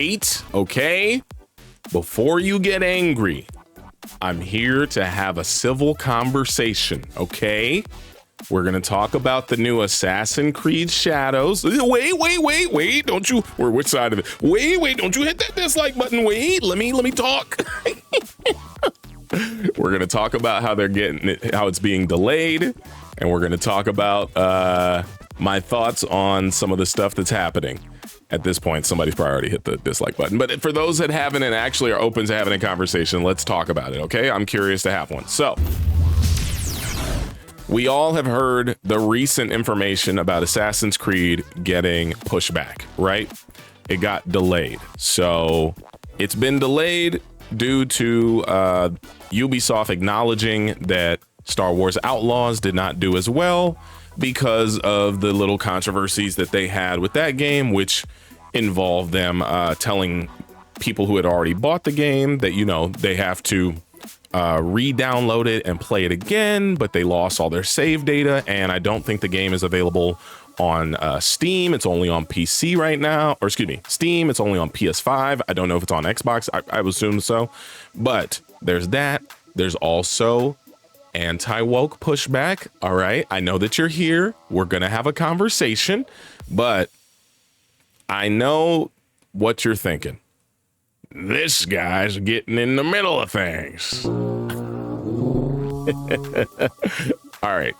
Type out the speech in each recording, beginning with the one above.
Wait, okay? Before you get angry, I'm here to have a civil conversation, okay? We're going to talk about the new Assassin's Creed Shadows. Wait. Don't you, which side of it? Wait, don't you hit that dislike button. Wait, let me talk. We're going to talk about how they're getting it, how it's being delayed. And we're going to talk about my thoughts on some of the stuff that's happening. At this point, somebody's probably already hit the dislike button. But for those that haven't and actually are open to having a conversation, let's talk about it, okay? I'm curious to have one. So, we all have heard the recent information about Assassin's Creed getting pushed back, right? It got delayed. So, it's been delayed due to Ubisoft acknowledging that Star Wars Outlaws did not do as well because of the little controversies that they had with that game, which involved them telling people who had already bought the game that, you know, they have to re-download it and play it again, but they lost all their save data. And I don't think the game is available on Steam. It's only on PC right now, or excuse me, Steam. It's only on PS5. I don't know if it's on Xbox. I would assume so. But there's that. There's also anti-woke pushback. All right. I know that you're here. We're going to have a conversation, but I know what you're thinking. This guy's getting in the middle of things. All right.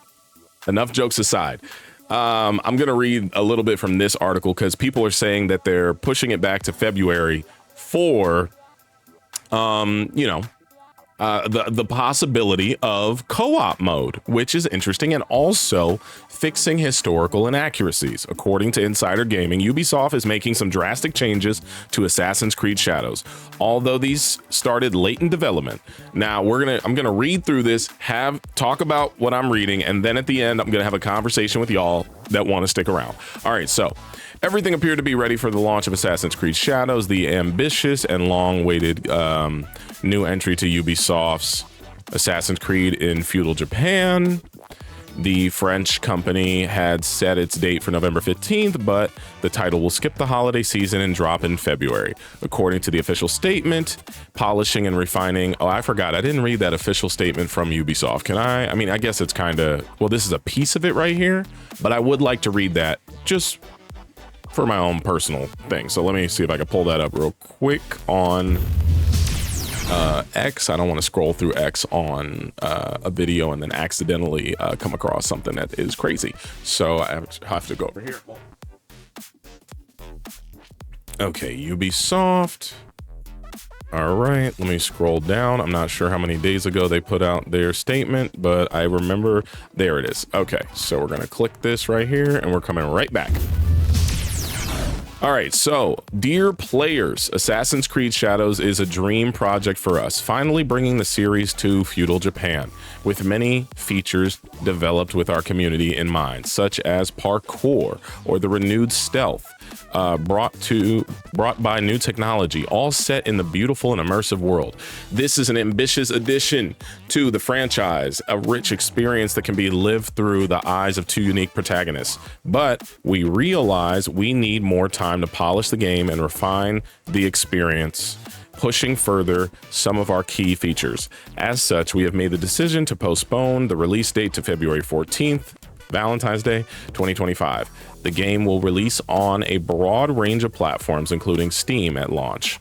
Enough jokes aside. I'm going to read a little bit from this article because people are saying that they're pushing it back to February for, the possibility of co-op mode, which is interesting, and also fixing historical inaccuracies. According to Insider Gaming, Ubisoft is making some drastic changes to Assassin's Creed Shadows, although these started late in development. Now I'm gonna read through this, talk about what I'm reading, and then at the end I'm gonna have a conversation with y'all that want to stick around. All right, so everything appeared to be ready for the launch of Assassin's Creed Shadows, the ambitious and long-awaited new entry to Ubisoft's Assassin's Creed in feudal Japan. The French company had set its date for November 15th, but the title will skip the holiday season and drop in February. According to the official statement, polishing and refining. Oh, I forgot. I didn't read that official statement from Ubisoft. Can I? I mean, I guess it's kind of, well, this is a piece of it right here, but I would like to read that just for my own personal thing. So let me see if I can pull that up real quick on X. I don't want to scroll through X on a video and then accidentally come across something that is crazy. So I have to go over here. Okay, Ubisoft. All right, let me scroll down. I'm not sure how many days ago they put out their statement, but I remember, there it is. Okay, so we're gonna click this right here and we're coming right back. All right, so dear players, Assassin's Creed Shadows is a dream project for us, finally bringing the series to feudal Japan, with many features developed with our community in mind, such as parkour or the renewed stealth, brought by new technology, all set in the beautiful and immersive world. This is an ambitious addition to the franchise, a rich experience that can be lived through the eyes of two unique protagonists. But we realize we need more time to polish the game and refine the experience, pushing further some of our key features. As such, we have made the decision to postpone the release date to February 14th, Valentine's Day 2025. The game will release on a broad range of platforms, including Steam at launch.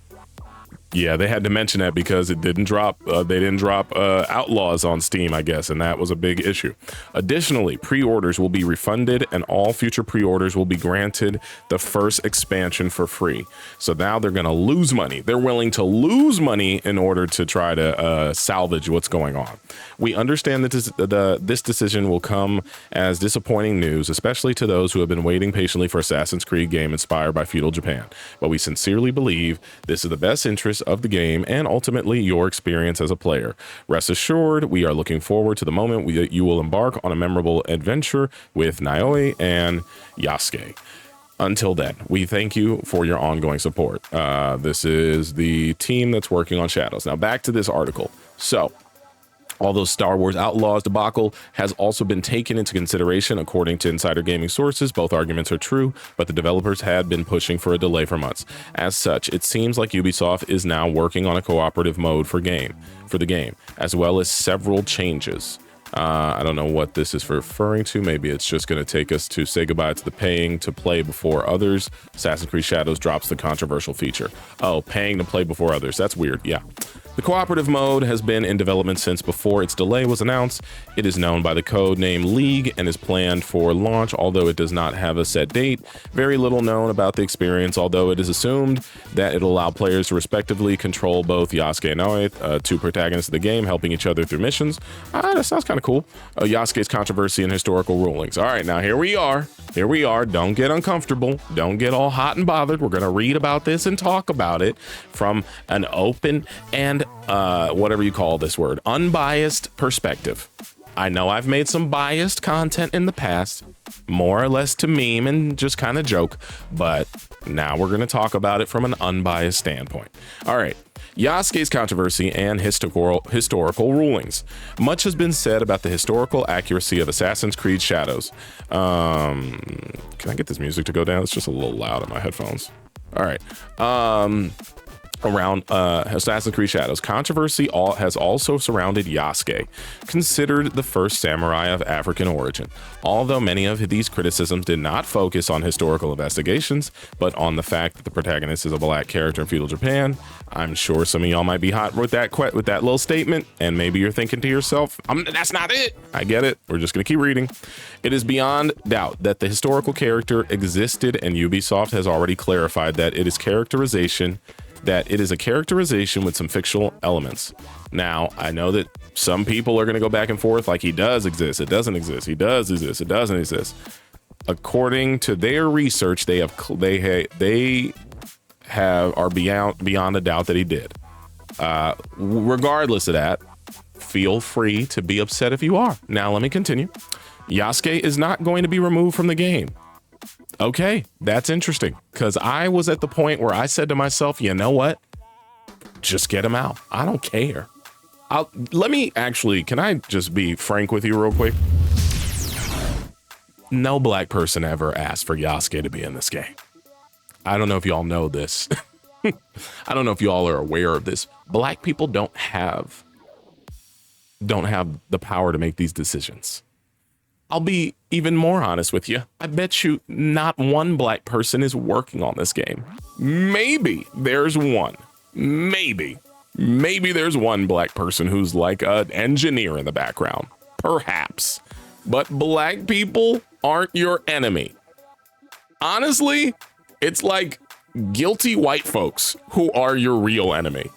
Yeah, they had to mention that because it didn't drop. They didn't drop Outlaws on Steam, I guess, and that was a big issue. Additionally, pre-orders will be refunded, and all future pre-orders will be granted the first expansion for free. So now they're going to lose money. They're willing to lose money in order to try to salvage what's going on. We understand that this decision will come as disappointing news, especially to those who have been waiting patiently for Assassin's Creed game inspired by feudal Japan. But we sincerely believe this is the best interest of the game and ultimately your experience as a player. Rest assured, we are looking forward to the moment you will embark on a memorable adventure with Naoi and Yasuke. Until then, we thank you for your ongoing support. This is the team that's working on Shadows. Now back to this article. So Although Star Wars Outlaws debacle has also been taken into consideration, according to insider gaming sources, both arguments are true, but the developers had been pushing for a delay for months. As such, it seems like Ubisoft is now working on a cooperative mode for the game, as well as several changes. I don't know what this is referring to. Maybe it's just going to take us to say goodbye to the paying to play before others. Assassin's Creed Shadows drops the controversial feature. Oh, paying to play before others. That's weird. Yeah. The cooperative mode has been in development since before its delay was announced. It is known by the code name League and is planned for launch, although it does not have a set date. Very little known about the experience, although it is assumed that it'll allow players to respectively control both Yasuke and Aoi, two protagonists of the game, helping each other through missions. That sounds kind of cool. Yasuke's controversy and historical rulings. All right, now here we are. Here we are. Don't get uncomfortable. Don't get all hot and bothered. We're going to read about this and talk about it from an open and whatever you call this word, unbiased perspective. I know I've made some biased content in the past, more or less to meme and just kind of joke, but now we're going to talk about it from an unbiased standpoint. All right. Yasuke's controversy and historical rulings. Much has been said about the historical accuracy of Assassin's Creed Shadows. Can I get this music to go down? It's just a little loud in my headphones. All right. Around Assassin's Creed Shadows, controversy has also surrounded Yasuke, considered the first samurai of African origin. Although many of these criticisms did not focus on historical investigations, but on the fact that the protagonist is a black character in feudal Japan, I'm sure some of y'all might be hot with that little statement, and maybe you're thinking to yourself, that's not it. I get it. We're just going to keep reading. It is beyond doubt that the historical character existed, and Ubisoft has already clarified that it is a characterization with some fictional elements. Now, I know that some people are going to go back and forth like he does exist, it doesn't exist, he does exist, it doesn't exist. According to their research, they are beyond a doubt that he did. Regardless of that, feel free to be upset if you are. Now, let me continue. Yasuke is not going to be removed from the game. Okay, that's interesting, because I was at the point where I said to myself, you know what? Just get him out. I don't care. Can I just be frank with you real quick? No black person ever asked for Yasuke to be in this game. I don't know if y'all know this. I don't know if y'all are aware of this. Black people don't have the power to make these decisions. I'll be even more honest with you. I bet you not one black person is working on this game. Maybe there's one. Maybe there's one black person who's like an engineer in the background. Perhaps. But black people aren't your enemy. Honestly, it's like guilty white folks who are your real enemy.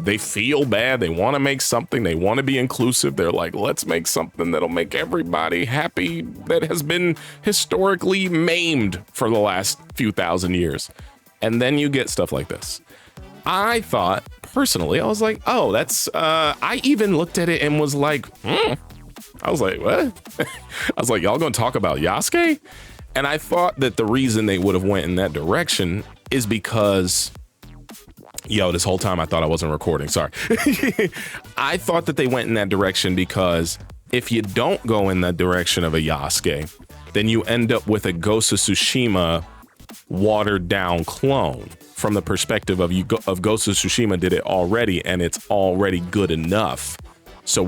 They feel bad. They want to make something. They want to be inclusive. They're like, let's make something that'll make everybody happy that has been historically maimed for the last few thousand years. And then you get stuff like this. I thought, personally, I was like, oh, that's, I even looked at it and was like, I was like, what? I was like, y'all gonna talk about Yasuke? And I thought that the reason they would have went in that direction is because... Yo, this whole time I thought I wasn't recording. Sorry. I thought that they went in that direction because if you don't go in the direction of a Yasuke, then you end up with a Ghost of Tsushima watered down clone from the perspective of Ghost of Tsushima did it already and it's already good enough. So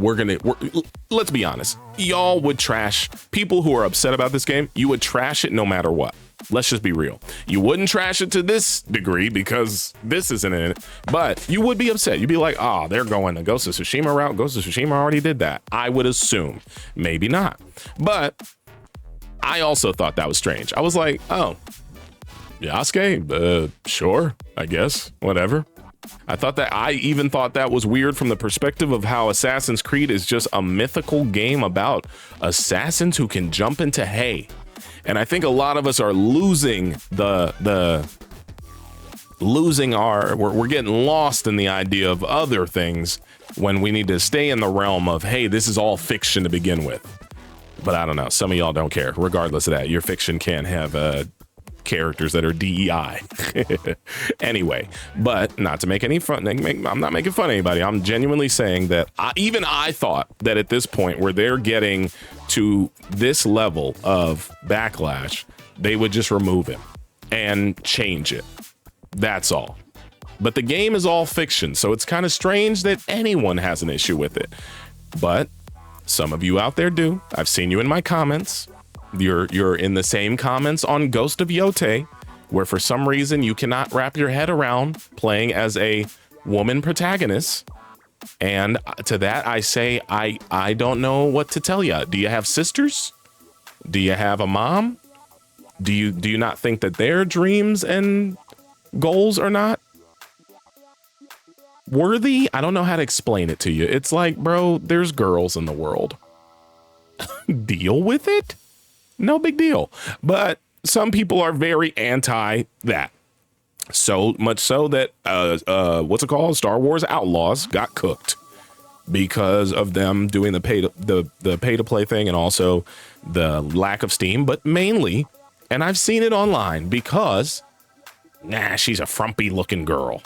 let's be honest. Y'all would trash people who are upset about this game. You would trash it no matter what. Let's just be real. You wouldn't trash it to this degree because this isn't in it, but you would be upset. You'd be like, oh, they're going the Ghost of Tsushima route. Ghost of Tsushima already did that. I would assume. Maybe not. But I also thought that was strange. I was like, oh, Yasuke? Sure, I guess. Whatever. I even thought that was weird from the perspective of how Assassin's Creed is just a mythical game about assassins who can jump into hay. And I think a lot of us are losing we're getting lost in the idea of other things when we need to stay in the realm of, hey, this is all fiction to begin with. But I don't know. Some of y'all don't care. Regardless of that, your fiction can't have characters that are DEI. Anyway, but not to make any fun. I'm not making fun of anybody. I'm genuinely saying that even I thought that at this point where they're getting to this level of Backlash, they would just remove him and change it. That's all. But the game is all fiction, so it's kind of strange that anyone has an issue with it. But some of you out there do. I've seen you in my comments. You're in the same comments on Ghost of Yote, where for some reason you cannot wrap your head around playing as a woman protagonist. And to that I say, I don't know what to tell you. Do you have sisters? Do you have a mom? Do you not think that their dreams and goals are not worthy? I don't know how to explain it to you. It's like, bro, there's girls in the world. Deal with it. No big deal. But some people are very anti that. So much so that what's it called? Star Wars Outlaws got cooked because of them doing the pay to play thing, and also the lack of Steam, but mainly, and I've seen it online, because she's a frumpy looking girl.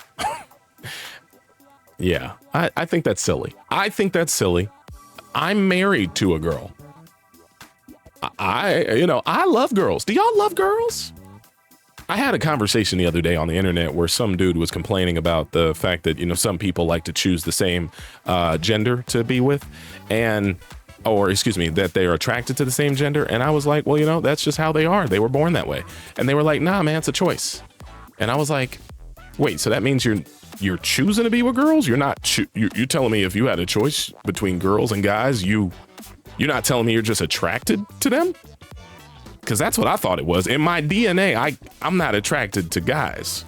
Yeah, I think that's silly. I think that's silly. I'm married to a girl. I love girls. Do y'all love girls? I had a conversation the other day on the internet where some dude was complaining about the fact that, some people like to choose the same gender to be with, that they are attracted to the same gender. And I was like, well, that's just how they are. They were born that way. And they were like, nah, man, it's a choice. And I was like, wait, so that means you're choosing to be with girls? You're not, you're telling me if you had a choice between girls and guys, you're not telling me you're just attracted to them? Because that's what I thought it was. In my DNA, I'm not attracted to guys.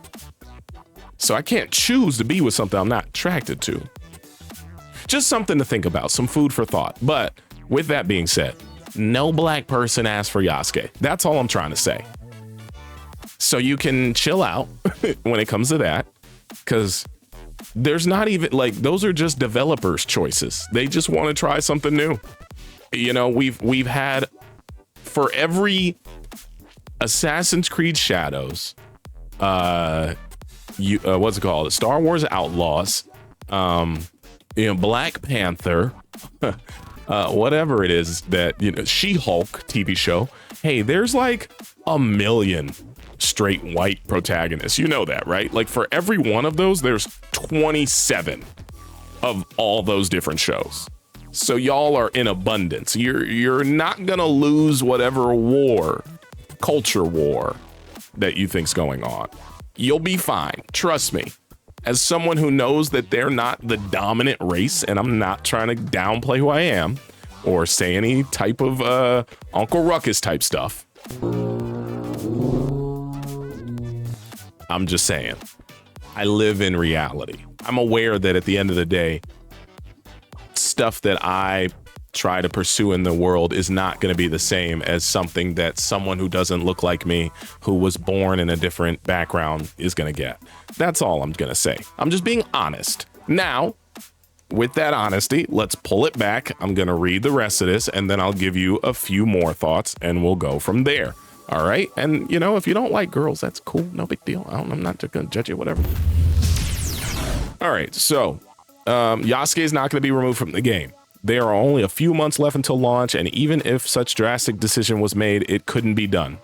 So I can't choose to be with something I'm not attracted to. Just something to think about, some food for thought. But with that being said, no black person asked for Yasuke. That's all I'm trying to say. So you can chill out when it comes to that, because there's not even, those are just developers' choices. They just want to try something new. We've had, for every Assassin's Creed Shadows, what's it called? Star Wars Outlaws, Black Panther, whatever it is that, She-Hulk TV show. Hey, there's like a million straight white protagonists. You know that, right? For every one of those, there's 27 of all those different shows. So y'all are in abundance. You're not gonna lose whatever culture war that you think's going on. You'll be fine. Trust me. As someone who knows that they're not the dominant race, and I'm not trying to downplay who I am or say any type of Uncle Ruckus type stuff. I'm just saying, I live in reality. I'm aware that at the end of the day, stuff that I try to pursue in the world is not going to be the same as something that someone who doesn't look like me, who was born in a different background, is going to get. That's all I'm going to say. I'm just being honest. Now, with that honesty, let's pull it back. I'm going to read the rest of this, and then I'll give you a few more thoughts, and we'll go from there. All right? And, if you don't like girls, that's cool. No big deal. I'm not going to judge you, whatever. All right, so Yasuke is not going to be removed from the game. There are only a few months left until launch, and even if such drastic decision was made, it couldn't be done.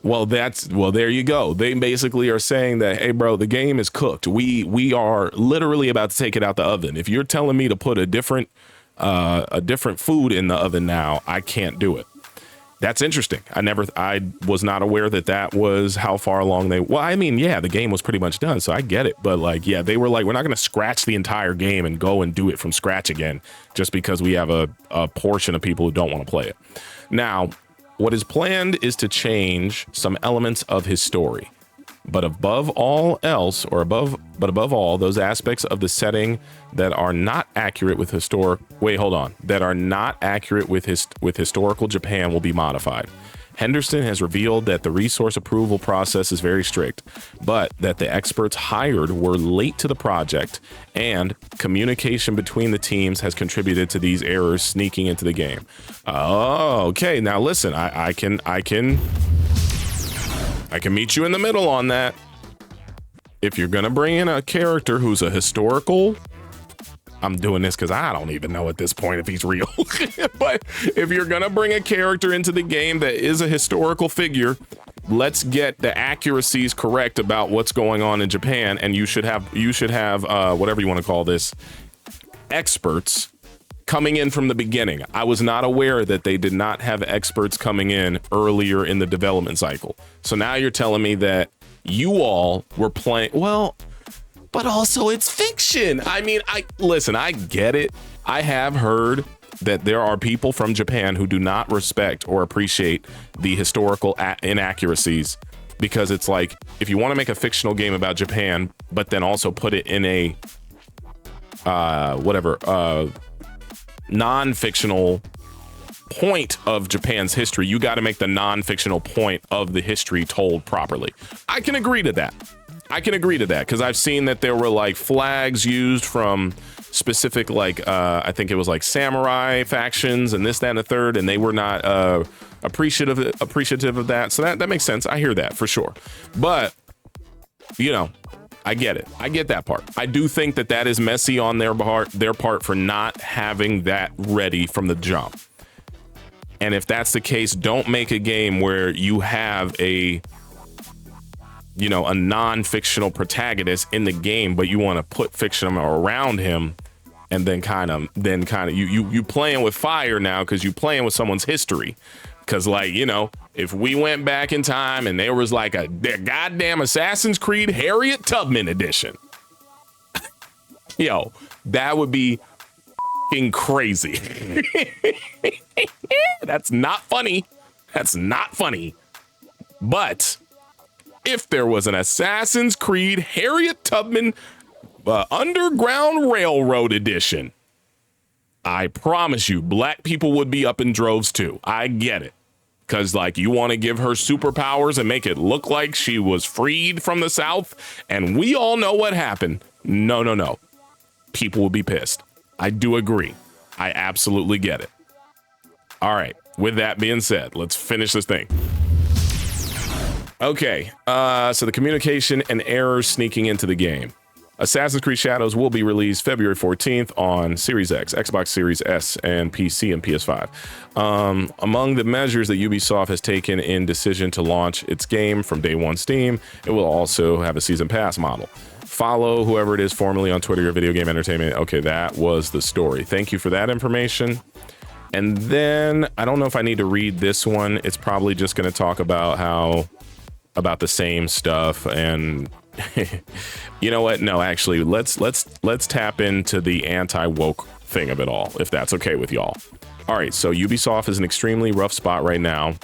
Well, there you go. They basically are saying that, hey, bro, the game is cooked. We are literally about to take it out the oven. If you're telling me to put a different food in the oven now, I can't do it. That's interesting. I was not aware that was how far along the game was pretty much done, so I get it. But they were like, we're not going to scratch the entire game and go and do it from scratch again just because we have a portion of people who don't want to play it. Now, what is planned is to change some elements of his story. But above all, those aspects of the setting that are not accurate with historical Japan will be modified. Henderson has revealed that the resource approval process is very strict, but that the experts hired were late to the project, and communication between the teams has contributed to these errors sneaking into the game. Oh, okay. Now listen, I can I can meet you in the middle on that. If you're going to bring in a character who's a historical, I'm doing this because I don't even know at this point if he's real. But if you're going to bring a character into the game that is a historical figure, let's get the accuracies correct about what's going on in Japan. And you should have whatever you want to call this, experts coming in from the beginning. I was not aware that they did not have experts coming in earlier in the development cycle. So now you're telling me that you all were playing, well, but also it's fiction. I mean, listen, I get it. I have heard that there are people from Japan who do not respect or appreciate the historical inaccuracies, because it's like, if you want to make a fictional game about Japan, but then also put it in a non-fictional point of Japan's history, you got to make the non-fictional point of the history told properly. I can agree to that. Because I've seen that there were like flags used from specific, like I think it was like samurai factions and this, that, and the third, and they were not appreciative of that. So that makes sense. I hear that for sure. But I get it. I get that part. I do think that is messy on their part for not having that ready from the jump. And if that's the case, don't make a game where you have a non-fictional protagonist in the game, but you want to put fiction around him, and then kind of you playing with fire now because you playing with someone's history. Because if we went back in time and there was like a goddamn Assassin's Creed Harriet Tubman edition, that would be crazy. That's not funny. But if there was an Assassin's Creed Harriet Tubman Underground Railroad edition, I promise you, black people would be up in droves too. I get it. Because you want to give her superpowers and make it look like she was freed from the South, and we all know what happened. No. People will be pissed. I do agree. I absolutely get it. All right. With that being said, let's finish this thing. Okay. So the communication and errors sneaking into the game. Assassin's Creed Shadows will be released February 14th on Series X, Xbox Series S, and PC and PS5. Among the measures that Ubisoft has taken in decision to launch its game from day one Steam, it will also have a season pass model. Follow whoever it is formerly on Twitter or Video Game Entertainment. Okay, that was the story. Thank you for that information. And then I don't know if I need to read this one. It's probably just going to talk about the same stuff. And you know what? No, actually, let's tap into the anti-woke thing of it all, if that's okay with y'all. All right, so Ubisoft is an extremely rough spot right now,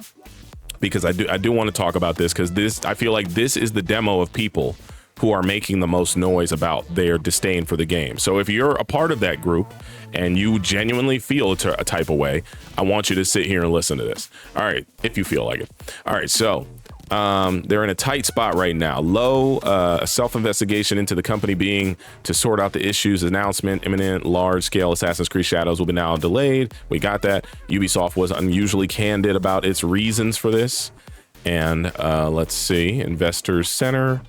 because I do want to talk about this, because I feel like this is the demo of people who are making the most noise about their disdain for the game. So if you're a part of that group and you genuinely feel a type of way, I want you to sit here and listen to this. All right, if you feel like it. All right, so they're in a tight spot right now. A self-investigation into the company being to sort out the issues. Announcement, imminent large-scale Assassin's Creed Shadows will be now delayed. We got that. Ubisoft was unusually candid about its reasons for this. And let's see, Investors Center.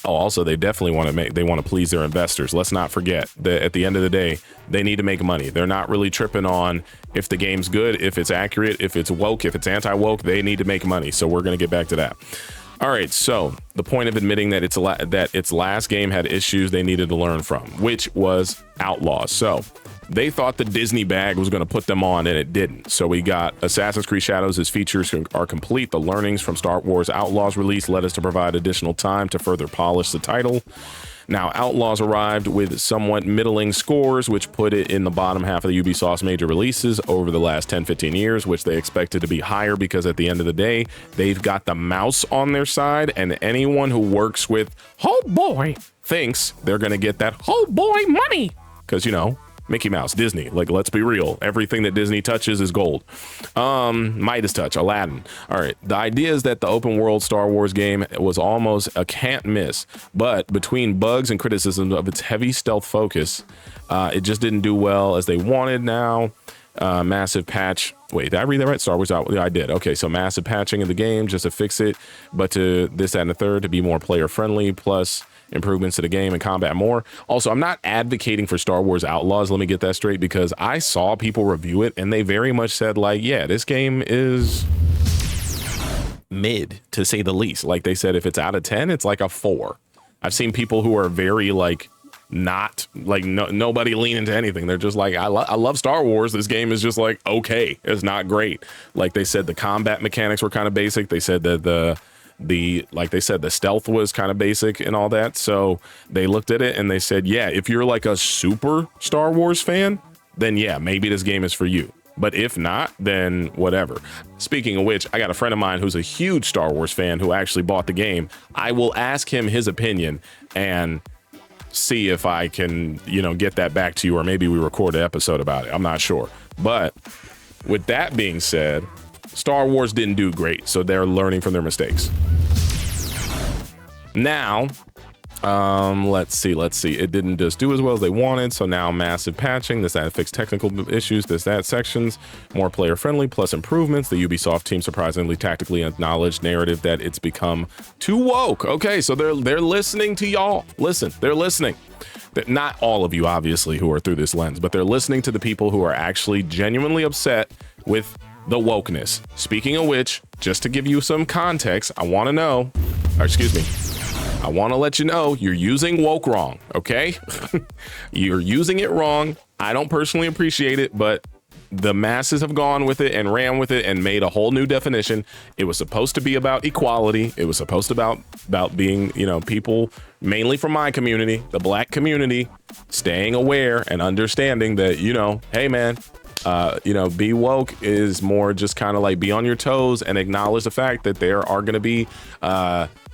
Oh, also, they definitely want to please their investors. Let's not forget that at the end of the day, they need to make money. They're not really tripping on if the game's good, if it's accurate, if it's woke, if it's anti-woke. They need to make money. So we're going to get back to that. All right. So the point of admitting that its last game had issues they needed to learn from, which was Outlaws. So they thought the Disney bag was going to put them on, and it didn't. So we got Assassin's Creed Shadows. Its features are complete. The learnings from Star Wars Outlaws release led us to provide additional time to further polish the title. Now, Outlaws arrived with somewhat middling scores, which put it in the bottom half of the Ubisoft's major releases over the last 10-15 years, which they expected to be higher because at the end of the day, they've got the mouse on their side, and anyone who works with oh boy thinks they're going to get that oh boy money because, Mickey Mouse, Disney, let's be real. Everything that Disney touches is gold. Midas touch, Aladdin. All right. The idea is that the open world Star Wars game was almost a can't miss, but between bugs and criticism of its heavy stealth focus, it just didn't do well as they wanted. Now, Massive patch. Wait, did I read that right? Star Wars out. Yeah, I did. Okay, so massive patching of the game just to fix it, but to this, that, and the third to be more player friendly, plus improvements to the game and combat more. Also, I'm not advocating for Star Wars Outlaws. Let me get that straight, because I saw people review it and they very much said like, yeah, this game is mid to say the least. Like they said, if it's out of 10, it's like a 4. I've seen people who are very like, not like nobody lean into anything. They're just like, I love Star Wars. This game is just like, okay, it's not great. Like they said, the combat mechanics were kind of basic. They said that the stealth was kind of basic and all that. So they looked at it and they said, yeah, if you're like a super Star Wars fan, then yeah, maybe this game is for you. But if not, then whatever. Speaking of which, I got a friend of mine who's a huge Star Wars fan who actually bought the game. I will ask him his opinion and see if I can, get that back to you, or maybe we record an episode about it. I'm not sure. But with that being said, Star Wars didn't do great, so they're learning from their mistakes. Now, let's see. It didn't just do as well as they wanted, so now massive patching, this, that, fixed technical issues, this, that, sections, more player friendly, plus improvements. The Ubisoft team surprisingly tactically acknowledged narrative that it's become too woke. Okay, so they're listening to y'all. Listen, they're listening. Not all of you, obviously, who are through this lens, but they're listening to the people who are actually genuinely upset with the wokeness. Speaking of which, just to give you some context, I want to let you know you're using woke wrong, okay? You're using it wrong. I don't personally appreciate it, but the masses have gone with it and ran with it and made a whole new definition. It was supposed to be about equality. It was supposed to about being, people mainly from my community, the black community, staying aware and understanding that, hey man, be woke is more just kind of like be on your toes and acknowledge the fact that there are going to be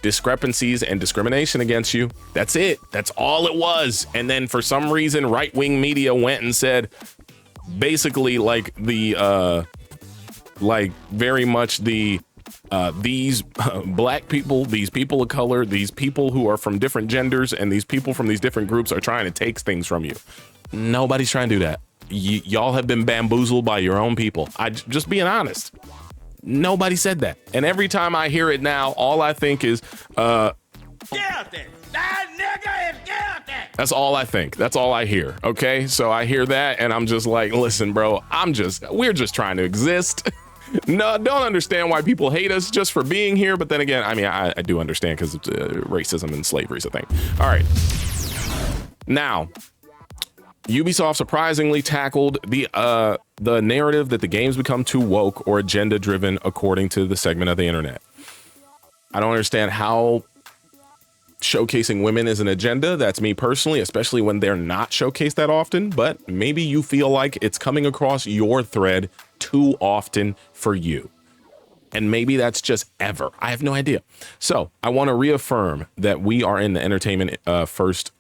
discrepancies and discrimination against you. That's it. That's all it was. And then for some reason, right-wing media went and said, basically like the very much the these black people, these people of color, these people who are from different genders, and these people from these different groups are trying to take things from you. Nobody's trying to do that. Y'all have been bamboozled by your own people. I just being honest. Nobody said that. And every time I hear it now, all I think is, get out there. That nigga is get out there. That's all I think. That's all I hear. Okay. So I hear that and I'm just like, listen, bro, we're just trying to exist. No, don't understand why people hate us just for being here. But then again, I do understand because racism and slavery is a thing. All right. Now, Ubisoft surprisingly tackled the narrative that the games become too woke or agenda driven, according to the segment of the internet. I don't understand how showcasing women is an agenda. That's me personally, especially when they're not showcased that often. But maybe you feel like it's coming across your thread too often for you. And maybe that's just ever. I have no idea. So I want to reaffirm that we are in the entertainment first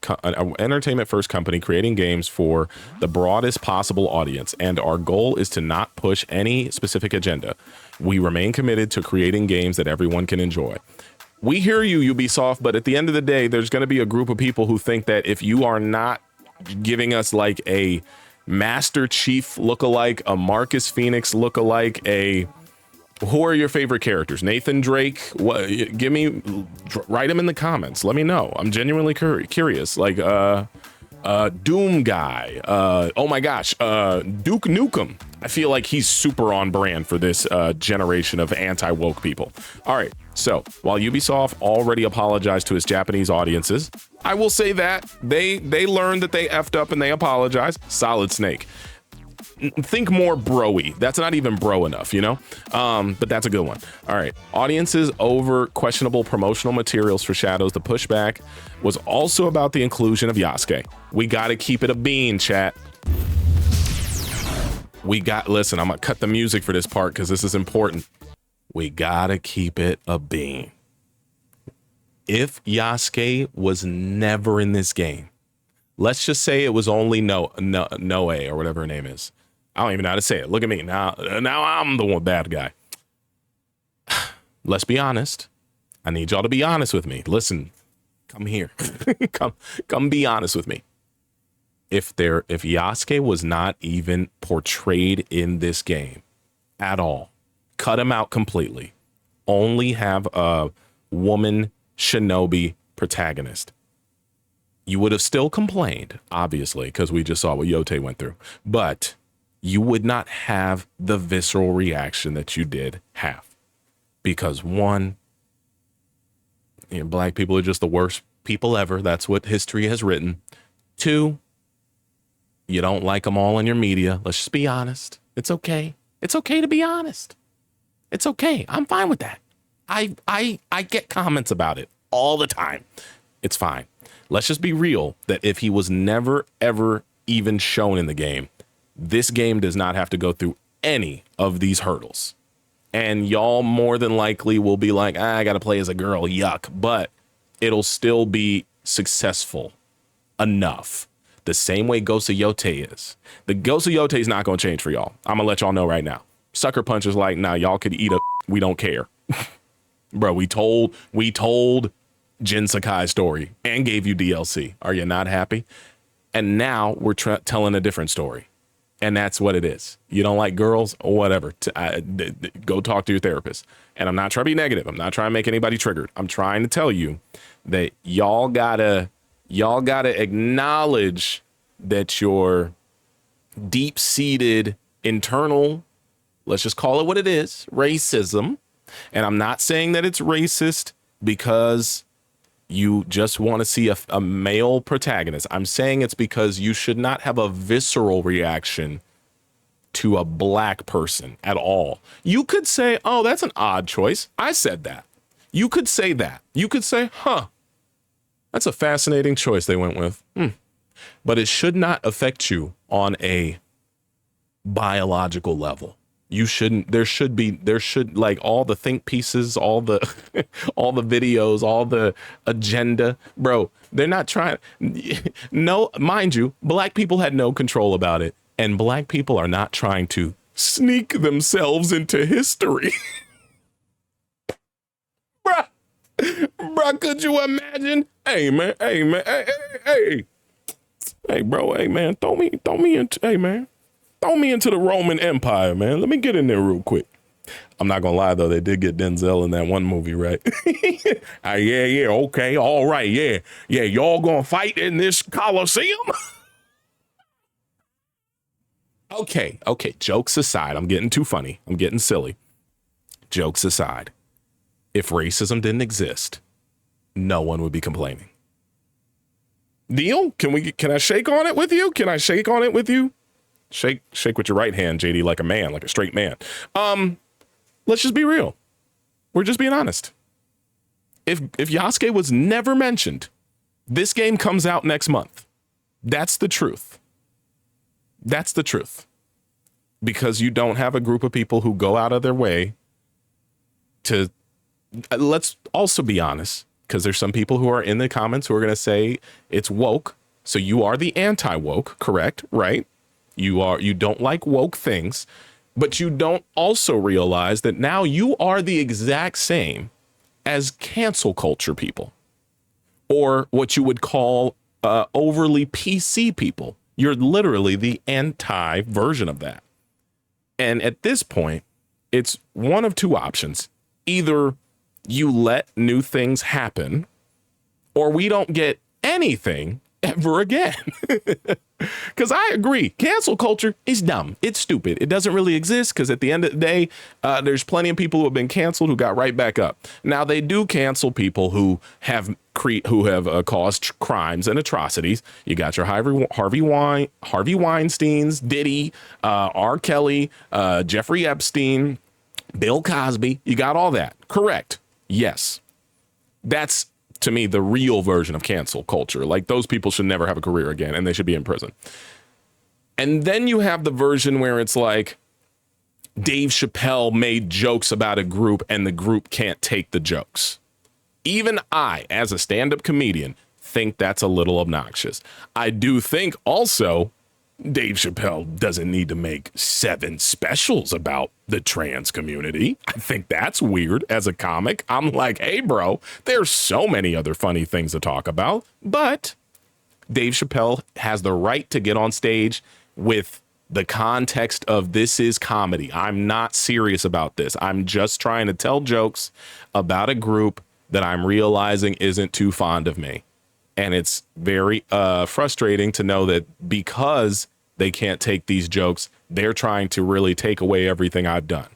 company creating games for the broadest possible audience. And our goal is to not push any specific agenda. We remain committed to creating games that everyone can enjoy. We hear you, Ubisoft, but at the end of the day, there's going to be a group of people who think that if you are not giving us like a Master Chief lookalike, a Marcus Phoenix lookalike, who are your favorite characters? Nathan Drake? What? Write them in the comments. Let me know. I'm genuinely curious. Like, Doom guy. Oh my gosh. Duke Nukem. I feel like he's super on brand for this generation of anti-woke people. All right. So while Ubisoft already apologized to its Japanese audiences, I will say that they learned that they effed up and they apologized. Solid Snake. Think more bro-y. That's not even bro enough, but that's a good one. All right. Audiences over questionable promotional materials for Shadows. The pushback was also about the inclusion of Yasuke. We got to keep it a bean, chat. Listen, I'm going to cut the music for this part because this is important. We got to keep it a bean. If Yasuke was never in this game, let's just say it was only Noe or whatever her name is. I don't even know how to say it. Look at me. Now I'm the one bad guy. Let's be honest. I need y'all to be honest with me. Listen, come here. come be honest with me. if Yasuke was not even portrayed in this game at all, cut him out completely, only have a woman shinobi protagonist, you would have still complained, obviously, because we just saw what Yote went through, but you would not have the visceral reaction that you did have. Because one, you know, black people are just the worst people ever. That's what history has written. Two, you don't like them all in your media. Let's just be honest. It's okay. It's okay to be honest. It's okay. I'm fine with that. I get comments about it all the time. It's fine. Let's just be real that if he was never, ever even shown in the game, this game does not have to go through any of these hurdles. And y'all more than likely will be like, I got to play as a girl. Yuck. But it'll still be successful enough. The same way Ghost of Yote is. The Ghost of Yote is not going to change for y'all. I'm going to let y'all know right now. Sucker Punch is like, nah, y'all could eat up. We don't care. Bro, we told Jin Sakai's story and gave you DLC. Are you not happy? And now we're telling a different story. And that's what it is. You don't like girls or whatever. Go talk to your therapist. And I'm not trying to be negative. I'm not trying to make anybody triggered. I'm trying to tell you that y'all gotta acknowledge that your deep-seated internal, let's just call it what it is, racism. And I'm not saying that it's racist because you just want to see a male protagonist. I'm saying it's because you should not have a visceral reaction to a black person at all. You could say, oh, that's an odd choice. I said that. You could say that. You could say, huh, that's a fascinating choice they went with. But it should not affect you on a biological level. You shouldn't, there should like all the think pieces, all the, all the videos, all the agenda, bro, they're not trying. No, mind you, black people had no control about it. And black people are not trying to sneak themselves into history. Bruh, could you imagine? Hey, man, hey, bro, hey, man, throw me into, hey, man. Throw me into the Roman Empire, man. Let me get in there real quick. I'm not going to lie, though. They did get Denzel in that one movie, right? Yeah. Okay. All right. Yeah. Y'all going to fight in this Coliseum? Okay. Jokes aside, I'm getting too funny. I'm getting silly. Jokes aside, if racism didn't exist, no one would be complaining. Deal? Can I shake on it with you? Shake with your right hand, JD, like a man, like a straight man. Let's just be real. We're just being honest. If Yasuke was never mentioned, this game comes out next month. That's the truth. That's the truth. Because you don't have a group of people who go out of their way to, let's also be honest, because there's some people who are in the comments who are going to say it's woke. So you are the anti-woke, correct? Right? You don't like woke things, but you don't also realize that now you are the exact same as cancel culture people, or what you would call overly PC people. You're literally the anti version of that. And at this point, it's one of two options. Either you let new things happen, or we don't get anything ever again. Because I agree, cancel culture is dumb. It's stupid. It doesn't really exist because at the end of the day, there's plenty of people who have been canceled who got right back up. Now, they do cancel people who have caused crimes and atrocities. You got your Harvey Weinsteins, Diddy, R. Kelly, Jeffrey Epstein, Bill Cosby. You got all that. Correct. Yes. That's, to me, the real version of cancel culture. Like, those people should never have a career again and they should be in prison. And then you have the version where it's like Dave Chappelle made jokes about a group and the group can't take the jokes. Even I, as a stand-up comedian, think that's a little obnoxious. I do think also Dave Chappelle doesn't need to make 7 specials about the trans community. I think that's weird as a comic. I'm like, hey, bro, there's so many other funny things to talk about, but Dave Chappelle has the right to get on stage with the context of this is comedy. I'm not serious about this. I'm just trying to tell jokes about a group that I'm realizing isn't too fond of me. And it's very frustrating to know that because they can't take these jokes, they're trying to really take away everything I've done.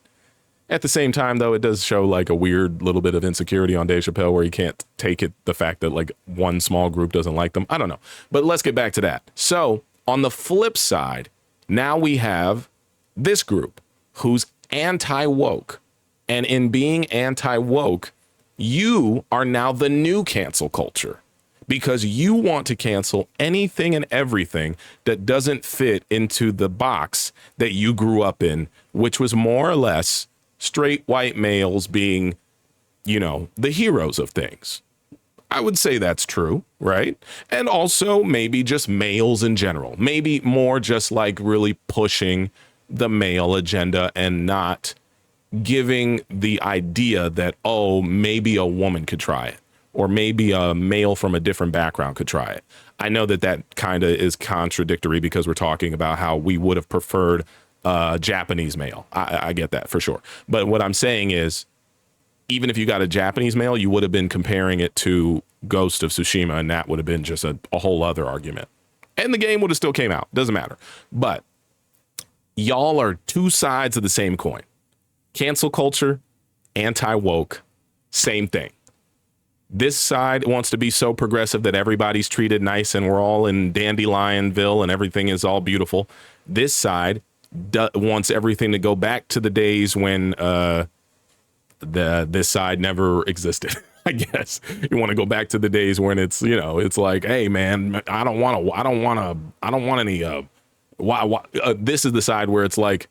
At the same time, though, it does show like a weird little bit of insecurity on Dave Chappelle where he can't take it, the fact that like one small group doesn't like them. I don't know. But let's get back to that. So on the flip side, now we have this group who's anti-woke. And in being anti-woke, you are now the new cancel culture because you want to cancel anything and everything that doesn't fit into the box that you grew up in, which was more or less straight white males being, you know, the heroes of things. I would say that's true, right? And also maybe just males in general, maybe more just like really pushing the male agenda and not giving the idea that, oh, maybe a woman could try it or maybe a male from a different background could try it. I know that that kind of is contradictory because we're talking about how we would have preferred Japanese male. I get that for sure. But what I'm saying is, even if you got a Japanese male, you would have been comparing it to Ghost of Tsushima, and that would have been just a whole other argument. And the game would have still came out. Doesn't matter. But y'all are two sides of the same coin. Cancel culture, anti-woke, same thing. This side wants to be so progressive that everybody's treated nice and we're all in Dandelionville and everything is all beautiful. This side wants everything to go back to the days when this side never existed. I guess you want to go back to the days when it's, you know, it's like, hey man, I don't want any this is the side where it's like,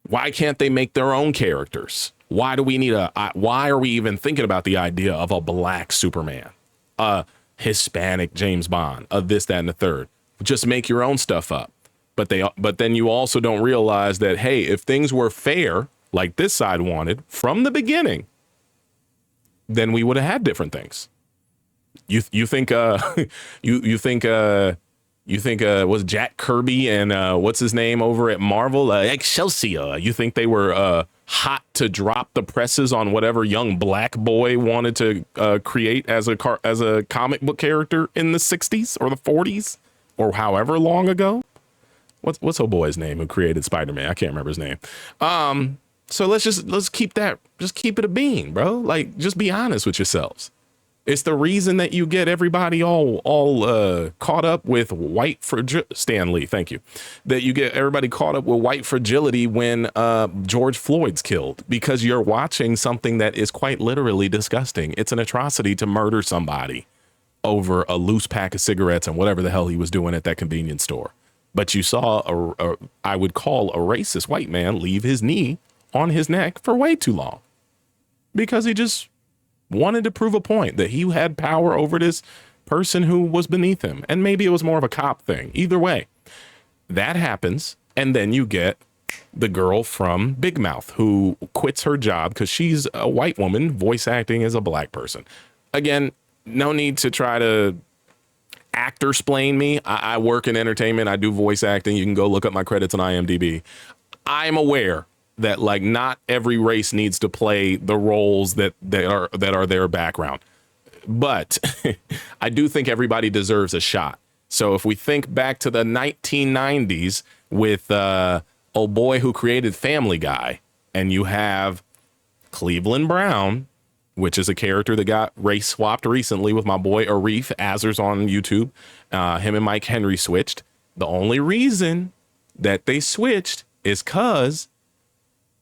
why can't they make their own characters? Why do we need why are we even thinking about the idea of a black Superman, a Hispanic James Bond, a this, that, and the third? Just make your own stuff up. But then you also don't realize that, hey, if things were fair, like this side wanted from the beginning, then we would have had different things. You think was Jack Kirby and what's his name over at Marvel, Excelsior? You think they were hot to drop the presses on whatever young black boy wanted to create as a comic book character in the 60s or the 40s or however long ago? What's old boy's name who created Spider-Man? I can't remember his name. So let's keep it a bean, bro. Like, just be honest with yourselves. It's the reason that you get everybody all caught up with white Stanley. Thank you. That you get everybody caught up with white fragility when George Floyd's killed, because you're watching something that is quite literally disgusting. It's an atrocity to murder somebody over a loose pack of cigarettes and whatever the hell he was doing at that convenience store. But you saw I would call a racist white man leave his knee on his neck for way too long because he just wanted to prove a point that he had power over this person who was beneath him. And maybe it was more of a cop thing. Either way, that happens. And then you get the girl from Big Mouth who quits her job because she's a white woman voice acting as a black person. Again, no need to try to actor-splain me. I work in entertainment. I do voice acting. You can go look up my credits on IMDb. I'm aware that like not every race needs to play the roles that are their background. But I do think everybody deserves a shot. So if we think back to the 1990s with old boy who created Family Guy, and you have Cleveland Brown, which is a character that got race swapped recently with my boy Arif Azers on YouTube. Him and Mike Henry switched. The only reason that they switched is because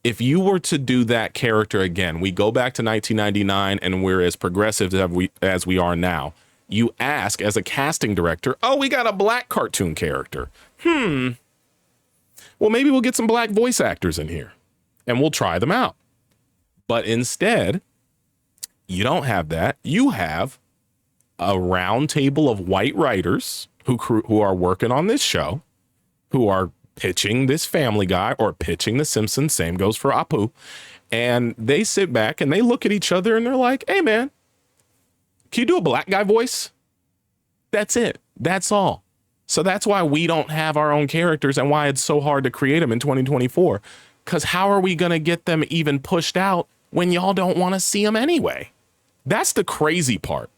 if you were to do that character again, we go back to 1999 and we're as progressive as we are now. You ask as a casting director, oh, we got a black cartoon character. Well, maybe we'll get some black voice actors in here and we'll try them out. But instead, you don't have that. You have a round table of white writers who are working on this show, who are pitching this Family Guy or pitching The Simpsons. Same goes for Apu. And they sit back and they look at each other and they're like, hey, man, can you do a black guy voice? That's it. That's all. So that's why we don't have our own characters and why it's so hard to create them in 2024. Because how are we going to get them even pushed out when y'all don't want to see them anyway? That's the crazy part.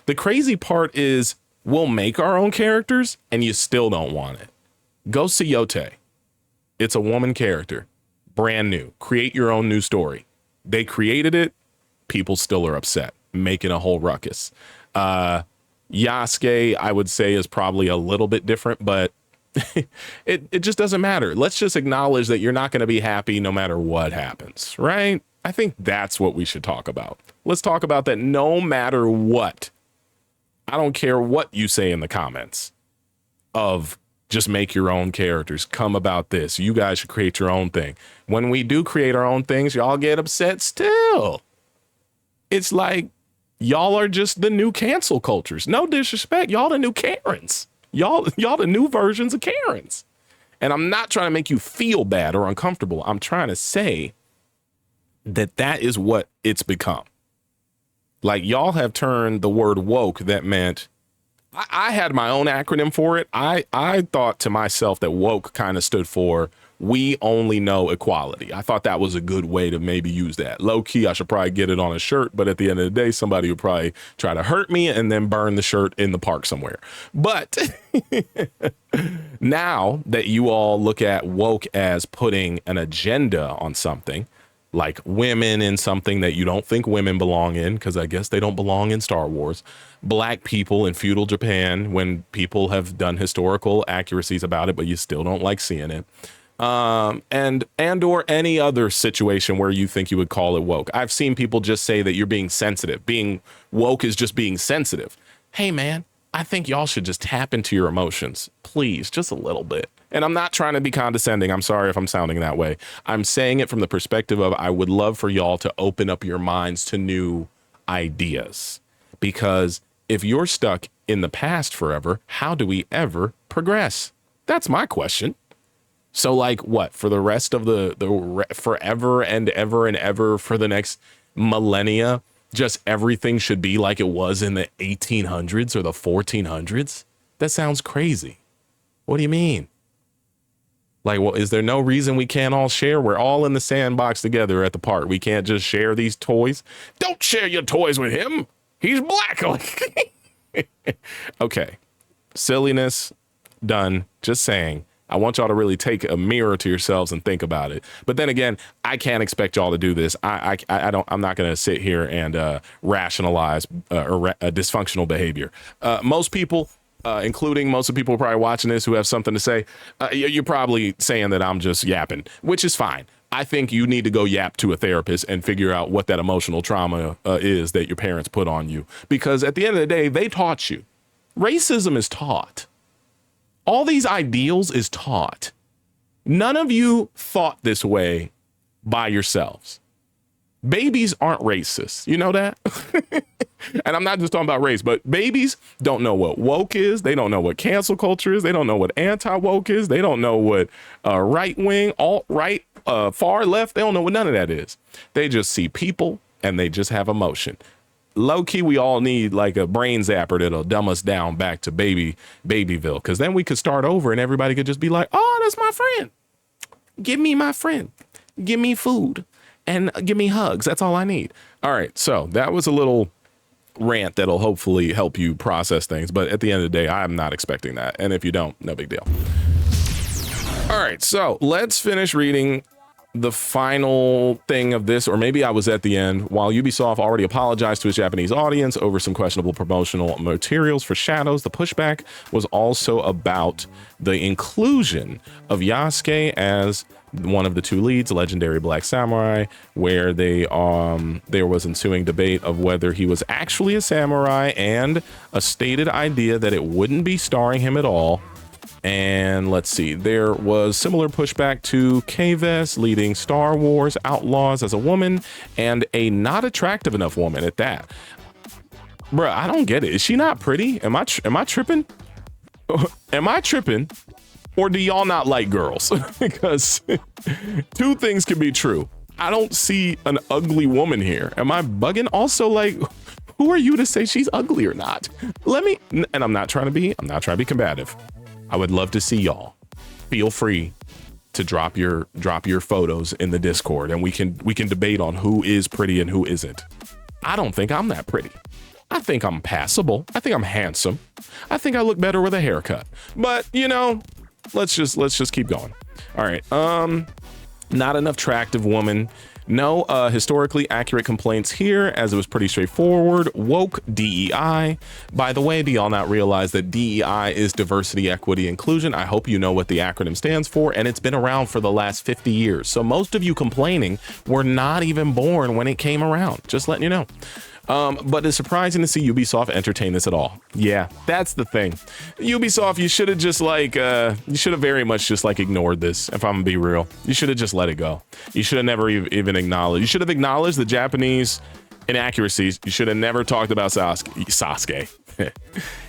The crazy part is we'll make our own characters and you still don't want it. Go see Yote. It's a woman character. Brand new. Create your own new story. They created it. People still are upset, making a whole ruckus. Yasuke, I would say, is probably a little bit different, but it just doesn't matter. Let's just acknowledge that you're not going to be happy no matter what happens, right? I think that's what we should talk about. Let's talk about that no matter what. I don't care what you say in the comments of just make your own characters. Come about this. You guys should create your own thing. When we do create our own things, y'all get upset still. It's like y'all are just the new cancel cultures. No disrespect. Y'all the new Karens. Y'all the new versions of Karens. And I'm not trying to make you feel bad or uncomfortable. I'm trying to say that is what it's become. Like, y'all have turned the word woke that meant, I had my own acronym for it. I thought to myself that woke kind of stood for we only know equality. I thought that was a good way to maybe use that. Low key, I should probably get it on a shirt, but at the end of the day, somebody would probably try to hurt me and then burn the shirt in the park somewhere. But now that you all look at woke as putting an agenda on something, like women in something that you don't think women belong in, because I guess they don't belong in Star Wars, black people in feudal Japan, when people have done historical accuracies about it, but you still don't like seeing it. And or any other situation where you think you would call it woke. I've seen people just say that you're being sensitive. Being woke is just being sensitive. Hey, man, I think y'all should just tap into your emotions, please, just a little bit. And I'm not trying to be condescending. I'm sorry if I'm sounding that way. I'm saying it from the perspective of I would love for y'all to open up your minds to new ideas. Because if you're stuck in the past forever, how do we ever progress? That's my question. So like what, for the rest of the forever and ever for the next millennia, just everything should be like it was in the 1800s or the 1400s? That sounds crazy. What do you mean? Like, well, is there no reason we can't all share? We're all in the sandbox together at the park. We can't just share these toys. Don't share your toys with him. He's black. Okay. Silliness done. Just saying. I want y'all to really take a mirror to yourselves and think about it. But then again, I can't expect y'all to do this. I'm not going to sit here and rationalize dysfunctional behavior. Most people, including most of the people probably watching this who have something to say, you're probably saying that I'm just yapping, which is fine. I think you need to go yap to a therapist and figure out what that emotional trauma is that your parents put on you. Because at the end of the day, they taught you. Racism is taught. All these ideals is taught. None of you thought this way by yourselves. Babies aren't racist. You know that? And I'm not just talking about race, but babies don't know what woke is. They don't know what cancel culture is. They don't know what anti-woke is. They don't know what right wing, alt-right, far left. They don't know what none of that is. They just see people and they just have emotion. Low key, we all need like a brain zapper that'll dumb us down back to Babyville. Because then we could start over and everybody could just be like, oh, that's my friend. Give me my friend. Give me food and give me hugs. That's all I need. All right. So that was a little rant that'll hopefully help you process things. But at the end of the day, I'm not expecting that. And if you don't, no big deal. All right. So let's finish reading the final thing of this, or maybe I was at the end. While Ubisoft already apologized to its Japanese audience over some questionable promotional materials for Shadows, the pushback was also about the inclusion of Yasuke as one of the two leads, legendary black samurai, where there was ensuing debate of whether he was actually a samurai and a stated idea that it wouldn't be starring him at all. And let's see, there was similar pushback to Kves leading Star Wars Outlaws as a woman, and a not attractive enough woman at that. Bruh, I don't get it. Is she not pretty? Am I tripping? Am I tripping? Or do y'all not like girls? Because two things can be true. I don't see an ugly woman here. Am I bugging? Also, like, Who are you to say she's ugly or not? And I'm not trying to be combative. I would love to see y'all. Feel free to drop your photos in the Discord, and we can debate on who is pretty and who isn't. I don't think I'm that pretty. I think I'm passable. I think I'm handsome. I think I look better with a haircut. But you know, let's just keep going. All right. Not enough attractive woman. No historically accurate complaints here, as it was pretty straightforward. Woke DEI. By the way, do y'all not realize that DEI is diversity, equity, inclusion? I hope you know what the acronym stands for, and it's been around for the last 50 years. So most of you complaining were not even born when it came around. Just letting you know. But it's surprising to see Ubisoft entertain this at all. Yeah, that's the thing. Ubisoft, you should have just very much just like ignored this. If I'm gonna be real, you should have just let it go. You should have never even acknowledged. You should have acknowledged the Japanese inaccuracies. You should have never talked about Sasuke.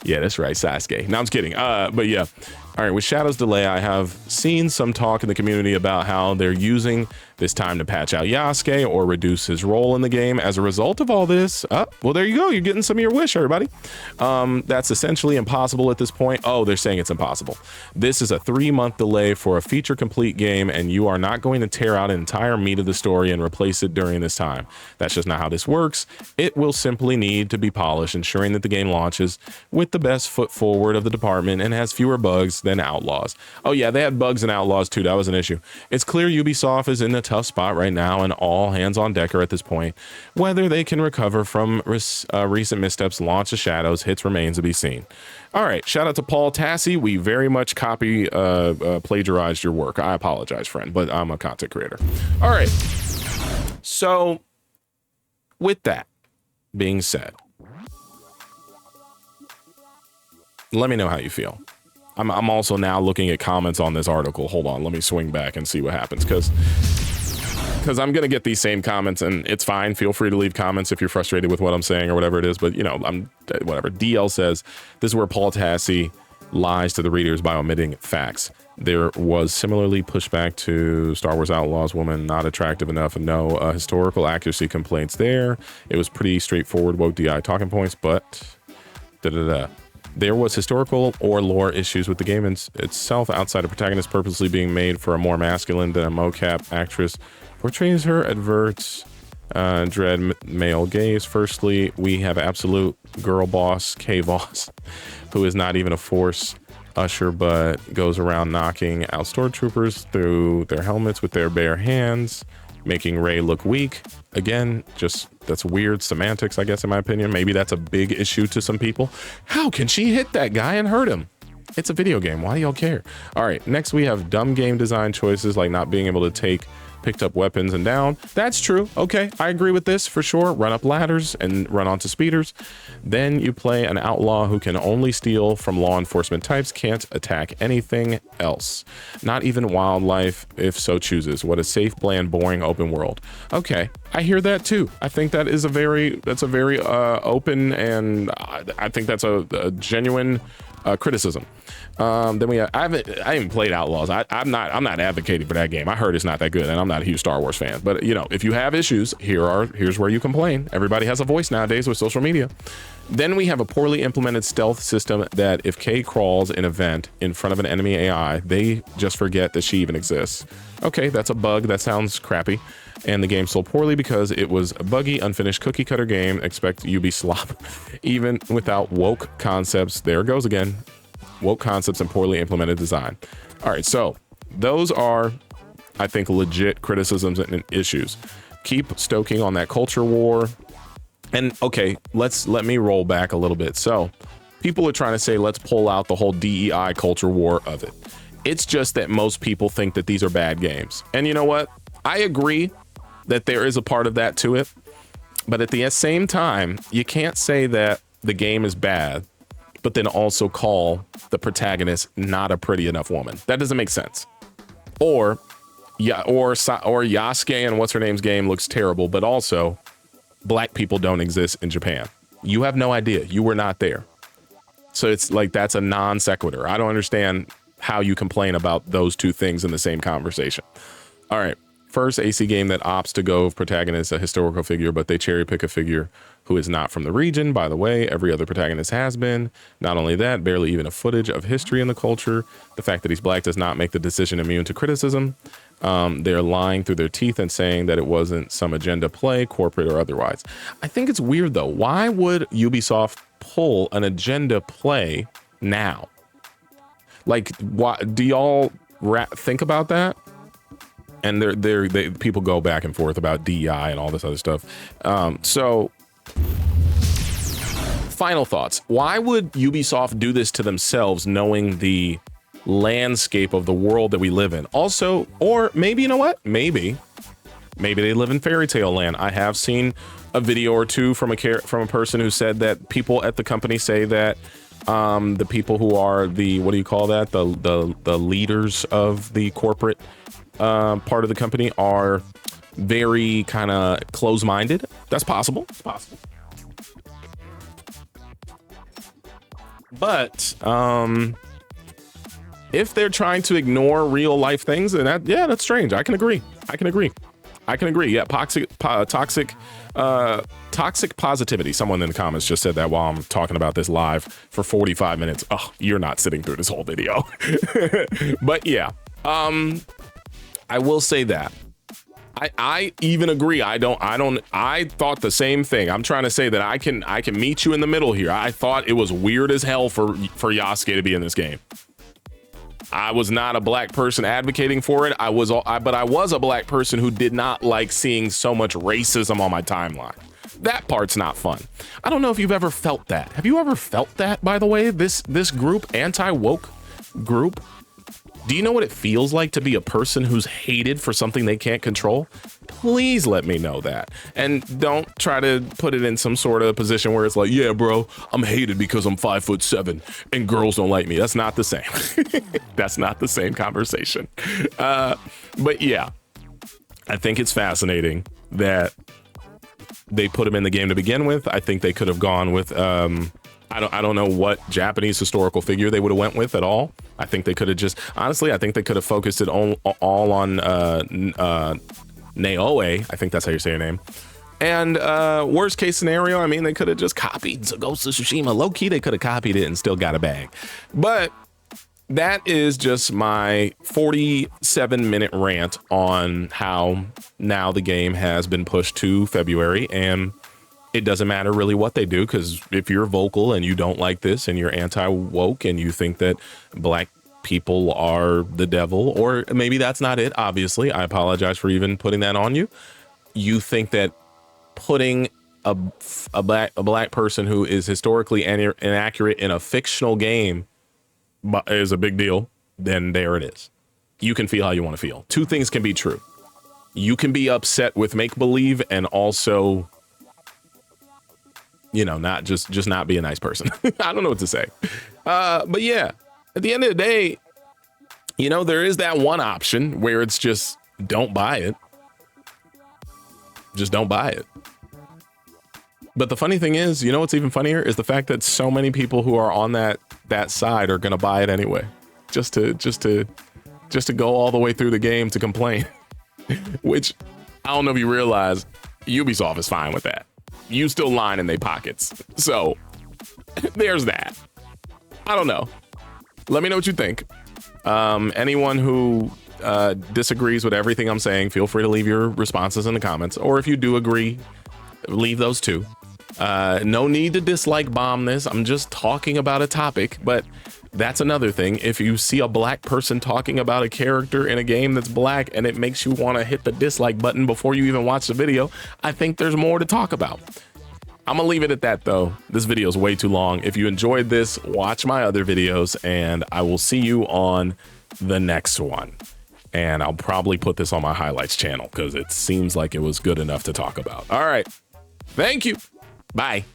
Yeah, that's right, Sasuke. No, I'm just kidding. But yeah. All right, with Shadow's delay, I have seen some talk in the community about how they're using this time to patch out Yasuke or reduce his role in the game. As a result of all this, well, there you go. You're getting some of your wish, everybody. That's essentially impossible at this point. Oh, they're saying it's impossible. This is a 3-month delay for a feature complete game, and you are not going to tear out an entire meat of the story and replace it during this time. That's just not how this works. It will simply need to be polished, ensuring that the game launches with the best foot forward of the department and has fewer bugs than Outlaws. Oh yeah, they had bugs in Outlaws too. That was an issue. It's clear Ubisoft is in a tough spot right now, and all hands on deck are at this point. Whether they can recover from recent missteps, launch of Shadows hits remains to be seen. All right, shout out to Paul Tassi. We very much plagiarized your work. I apologize, friend, but I'm a content creator. All right, so with that being said, let me know how you feel. I'm also now looking at comments on this article. Hold on, let me swing back and see what happens, because I'm gonna get these same comments, and it's fine. Feel free to leave comments if you're frustrated with what I'm saying or whatever it is. But you know, whatever. DL says this is where Paul Tassi lies to the readers by omitting facts. There was similarly pushback to Star Wars Outlaws woman not attractive enough, and no historical accuracy complaints there. It was pretty straightforward woke DI talking points, but there was historical or lore issues with the game itself, outside of Protagonist purposely being made for a more masculine than a mocap actress portrays her adverts dread male gaze. Firstly, we have absolute girl boss K-Voss, who is not even a force usher, but goes around knocking out stormtroopers through their helmets with their bare hands, making Rey look weak. Again, just that's weird semantics, I guess, in my opinion. Maybe that's a big issue to some people. How can she hit that guy and hurt him? It's a video game. Why do y'all care? All right, next we have dumb game design choices, like not being able to take picked up weapons and down. That's true. Okay, I agree with this for sure. Run up ladders and run onto speeders. Then you play an outlaw who can only steal from law enforcement types, can't attack anything else, not even wildlife if so chooses. What a safe, bland, boring open world. Okay, I hear that too. I think that is a very open, and I think that's a genuine criticism. Then we have, I haven't played Outlaws. I'm not advocating for that game. I heard it's not that good, and I'm not a huge Star Wars fan. But you know, if you have issues, here's where you complain. Everybody has a voice nowadays with social media. Then we have a poorly implemented stealth system that if Kay crawls an event in front of an enemy AI, they just forget that she even exists. Okay, that's a bug. That sounds crappy. And the game sold poorly because it was a buggy, unfinished cookie cutter game. Expect Ubi slop. Even without woke concepts, there it goes again. Woke concepts and poorly implemented design. All right, so those are, I think, legit criticisms and issues. Keep stoking on that culture war. And okay, let me roll back a little bit. So people are trying to say, let's pull out the whole DEI culture war of it. It's just that most people think that these are bad games. And you know what? I agree that there is a part of that to it. But at the same time, you can't say that the game is bad, but then also call the protagonist not a pretty enough woman. That doesn't make sense. Or Yasuke and what's her name's game looks terrible, but also black people don't exist in Japan. You have no idea. You were not there. So it's like, that's a non sequitur. I don't understand how you complain about those two things in the same conversation. All right. first AC game that opts to go Protagonist, a historical figure, but they cherry pick a figure who is not from the region. By the way, every other Protagonist has been. Not only that, barely even a footage of history in the culture. The fact that he's black does not make the decision immune to criticism. They're lying through their teeth and saying that it wasn't some agenda play, corporate or otherwise. I think it's weird though. Why would Ubisoft pull an agenda play now? Like, what do y'all think about that? And people go back and forth about DEI and all this other stuff. So final thoughts. Why would Ubisoft do this to themselves, knowing the landscape of the world that we live in? Also, or maybe, you know what? Maybe they live in fairy tale land. I have seen a video or two from a person who said that people at the company say that the people who are the, what do you call that? The leaders of the corporate part of the company are very kind of close-minded. That's possible. It's possible. But if they're trying to ignore real life things, then that's strange. I can agree. Yeah, toxic positivity. Someone in the comments just said that while I'm talking about this live for 45 minutes. Oh, you're not sitting through this whole video. But yeah, I will say that I even agree. I thought the same thing. I'm trying to say that I can meet you in the middle here. I thought it was weird as hell for Yasuke to be in this game. I was not a black person advocating for it. But I was a black person who did not like seeing so much racism on my timeline. That part's not fun. I don't know if you've ever felt that. Have you ever felt that, by the way? This group, anti-woke group, do you know what it feels like to be a person who's hated for something they can't control? Please let me know that. And don't try to put it in some sort of position where it's like, yeah, bro, I'm hated because I'm 5'7" and girls don't like me. That's not the same. That's not the same conversation. But yeah, I think it's fascinating that they put him in the game to begin with. I think they could have gone with, I don't know what Japanese historical figure they would have went with at all. I think they could have just, honestly, I think they could have focused it all on Naoe. I think that's how you say her name. And worst case scenario, I mean, they could have just copied Ghost of Tsushima. Low key, they could have copied it and still got a bag. But that is just my 47-minute rant on how now the game has been pushed to February, and it doesn't matter really what they do, because if you're vocal and you don't like this and you're anti-woke and you think that black people are the devil, or maybe that's not it, obviously, I apologize for even putting that on you. You think that putting a black person who is historically inaccurate in a fictional game is a big deal, then there it is. You can feel how you want to feel. Two things can be true. You can be upset with make-believe and also, you know, not just not be a nice person. I don't know what to say. But yeah, at the end of the day, you know, there is that one option where it's just don't buy it. Just don't buy it. But the funny thing is, you know, what's even funnier is the fact that so many people who are on that side are going to buy it anyway, just to go all the way through the game to complain, which I don't know if you realize Ubisoft is fine with that. You still line in their pockets. So there's that. I don't know. Let me know what you think. Anyone who disagrees with everything I'm saying, feel free to leave your responses in the comments. Or if you do agree, leave those too. No need to dislike bomb this. I'm just talking about a topic, but that's another thing. If you see a black person talking about a character in a game that's black and it makes you want to hit the dislike button before you even watch the video, I think there's more to talk about. I'm gonna leave it at that though. This video is way too long. If you enjoyed this, watch my other videos and I will see you on the next one. And I'll probably put this on my highlights channel because it seems like it was good enough to talk about. All right. Thank you. Bye.